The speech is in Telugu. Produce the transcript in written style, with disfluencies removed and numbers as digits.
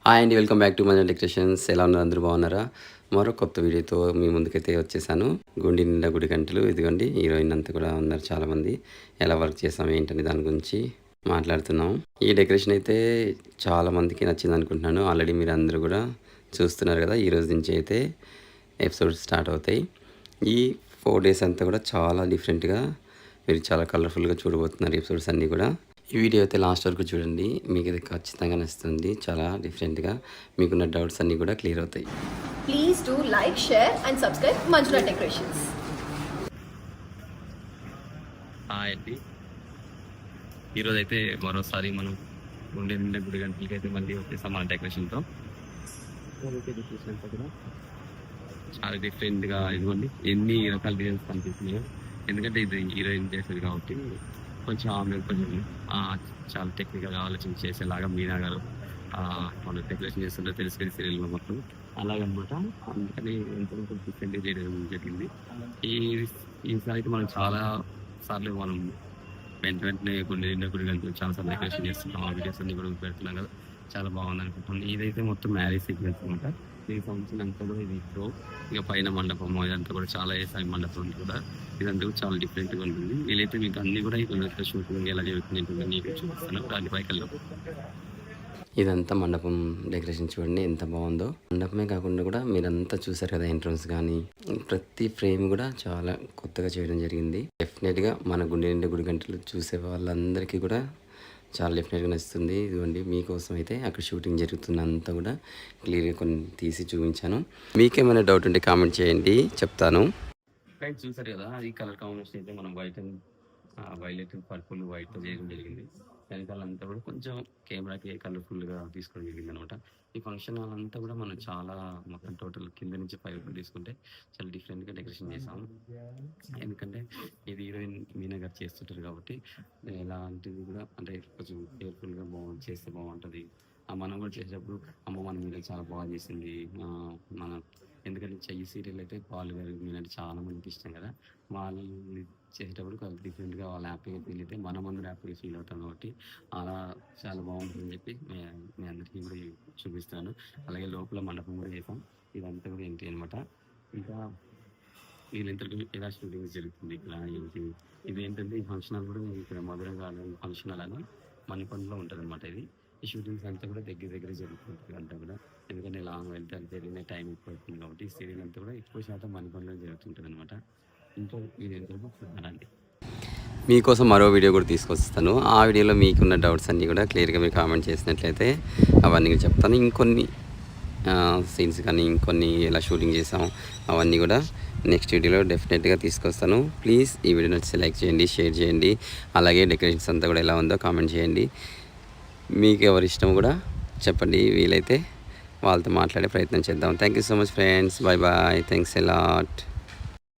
హాయ్ అండి, వెల్కమ్ బ్యాక్ టు మన డెకరేషన్స్. ఎలా ఉన్నారు? అందరూ బాగున్నారా? మరో కొత్త వీడియోతో మీ ముందుకైతే వచ్చేసాను. గుండి నిండా గుడి గంటలు. ఇదిగోండి హీరోయిన్ అంతా కూడా ఉన్నారు చాలామంది. ఎలా వర్క్ చేసాము ఏంటని దాని గురించి మాట్లాడుతున్నాం. ఈ డెకరేషన్ అయితే చాలామందికి నచ్చింది అనుకుంటున్నాను. ఆల్రెడీ మీరు అందరూ కూడా చూస్తున్నారు కదా. ఈ రోజు నుంచి అయితే ఎపిసోడ్స్ స్టార్ట్ అవుతాయి. ఈ 4 days అంతా కూడా చాలా డిఫరెంట్గా మీరు చాలా కలర్ఫుల్గా చూడబోతున్నారు ఎపిసోడ్స్ అన్నీ కూడా. ఈ వీడియో అయితే లాస్ట్ వరకు చూడండి, మీకు ఇది ఖచ్చితంగా నచ్చుతుంది. చాలా డిఫరెంట్గా మీకున్న డౌట్స్ అన్నీ కూడా క్లియర్ అవుతాయి. Please do like, share and subscribe Manjula decorations. Hi అండి, ఈరోజు అయితే మరోసారి మనం ఉండే నిండా గుడి గంటలకి అయితే మళ్ళీ వచ్చేసాం మన డెకరేషన్తో. డెకరేషన్ అంతా కూడా చాలా డిఫరెంట్గా ఇదిగోండి ఎన్ని రకాల డిజైన్స్ కనిపిస్తున్నాయో. ఎందుకంటే ఇది హీరోయిన్ చేసేది కాబట్టి కొంచెం ఆమె కొంచెం చాలా టెక్నికల్గా ఆలోచన చేసేలాగా మీనా గారు మనం డెకరేషన్ చేస్తుంటే తెలుసుకుని సీరియల్ మొత్తం అలాగనమాట. అందుకని ఎంతో డిఫరెంట్గా చేయడం జరిగింది. ఈసారి అయితే మనం చాలా సార్లు మనం వెంటనే కొన్ని గుడి కలిపి చాలా సార్లు డెకరేషన్ చేస్తున్నాం. ఆ వీడియోస్ అన్ని కూడా పెడుతున్నాం కదా, చాలా బాగుంది అనుకుంటున్నాను. ఇదైతే మొత్తం మ్యారేజ్ సీక్వెన్స్ అనమాట. ఈ ఫంక్షన్ అంతా కూడా ఇది షో, ఇక పైన మండపం ఇదంతా కూడా చాలా వేసాయి. మండపం కూడా ఇదంతా కూడా చాలా డిఫరెంట్గా ఉంటుంది. వీలైతే మీకు అన్ని కూడా ఇక్కడ షూటింగ్ ఎలా జరుగుతుంది నీకు చూపిస్తాను. దాని పైకల్లో ఇదంతా మండపం డెకరేషన్ చూడండి ఎంత బాగుందో. మండపమే కాకుండా కూడా మీరంతా చూసారు కదా, ఎంట్రన్స్ కానీ ప్రతి ఫ్రేమ్ కూడా చాలా కొత్తగా చేయడం జరిగింది. డెఫినెట్గా మన గుండె నిండా గుడి గంటలు చూసే వాళ్ళందరికీ కూడా చాలా డెఫినెట్గా నచ్చుతుంది. ఇదిగోండి మీకోసం అయితే అక్కడ షూటింగ్ జరుగుతున్నంతా కూడా క్లియర్గా కొన్ని తీసి చూపించాను. మీకేమైనా డౌట్ ఉంటే కామెంట్ చేయండి, చెప్తాను. ఫ్రెండ్స్ చూసారు కదా, ఈ కలర్ కాంబినేషన్ అయితే మనం వైలెట్ పర్పుల్ వైట్తో చేయడం జరిగింది. వెనకాల అంతా కూడా కొంచెం కెమెరాకి కలర్ఫుల్గా తీసుకోవడం జరిగింది అనమాట. ఈ ఫంక్షన్ హాల్ అంతా కూడా మనం చాలా మొత్తం టోటల్ కింద నుంచి పై వరకు తీసుకుంటే చాలా డిఫరెంట్గా డెకరేషన్ చేసాము. ఎందుకంటే ఇది హీరోయిన్ మీనా గారు చేస్తుంటారు కాబట్టి ఎలాంటిది కూడా అంటే కొంచెం కేర్ఫుల్గా చేస్తే బాగుంటుంది. మనం కూడా చేసేటప్పుడు అమ్మ మన మీద చాలా బాగా చేసింది మన, ఎందుకంటే ఈ సీరియల్ అయితే పాలు గారు మీనంటే చాలా మందికి ఇష్టం కదా. వాళ్ళు చేసేటప్పుడు కొంచెం డిఫరెంట్గా వాళ్ళు హ్యాపీగా ఫీల్ అయితే మనం అందరూ హ్యాపీగా ఫీల్ అవుతాం కాబట్టి అలా చాలా బాగుంటుందని చెప్పి మీ అందరికీ కూడా చూపిస్తాను. అలాగే లోపల మండపం కూడా చేసాం. ఇదంతా కూడా ఏంటి అనమాట. ఇంకా వీళ్ళంతకు ఎలా షూటింగ్ జరుగుతుంది ఇక్కడ ఏంటి, ఇది ఏంటంటే ఈ ఫంక్షన్ హాల్ కూడా ఇక్కడ మధుర గార్డెన్ ఫంక్షన్ హాల్ అని మణికొండలో ఉంటుంది అనమాట. ఇది ఈ షూటింగ్స్ అంతా కూడా దగ్గర జరుగుతుంది అంతా కూడా. ఎందుకంటే లాంగ్ వెళ్తే అది జరిగిన టైం ఎక్కువ అవుతుంది కాబట్టి ఈ సీరియల్ అంతా కూడా ఎక్కువ శాతం మణికొండలో జరుగుతుంటుంది అనమాట. ఇంకో వీడియో చూడాలండి. మీకోసం మరో వీడియో కూడా తీసుకొస్తాను. ఆ వీడియోలో మీకున్న డౌట్స్ అన్నీ కూడా క్లియర్గా మీరు కామెంట్ చేసినట్లయితే అవన్నీ కూడా చెప్తాను. ఇంకొన్ని సీన్స్ కానీ ఇంకొన్ని ఎలా షూటింగ్ చేసాము అవన్నీ కూడా నెక్స్ట్ వీడియోలో డెఫినెట్గా తీసుకొస్తాను. ప్లీజ్ ఈ వీడియో నచ్చితే లైక్ చేయండి, షేర్ చేయండి. అలాగే డెకరేషన్స్ అంతా కూడా ఎలా ఉందో కామెంట్ చేయండి. మీకు ఎవరి ఇష్టం కూడా చెప్పండి, వీలైతే వాళ్ళతో మాట్లాడే ప్రయత్నం చేద్దాం. Thank you so much friends. Bye bye. Thanks a lot.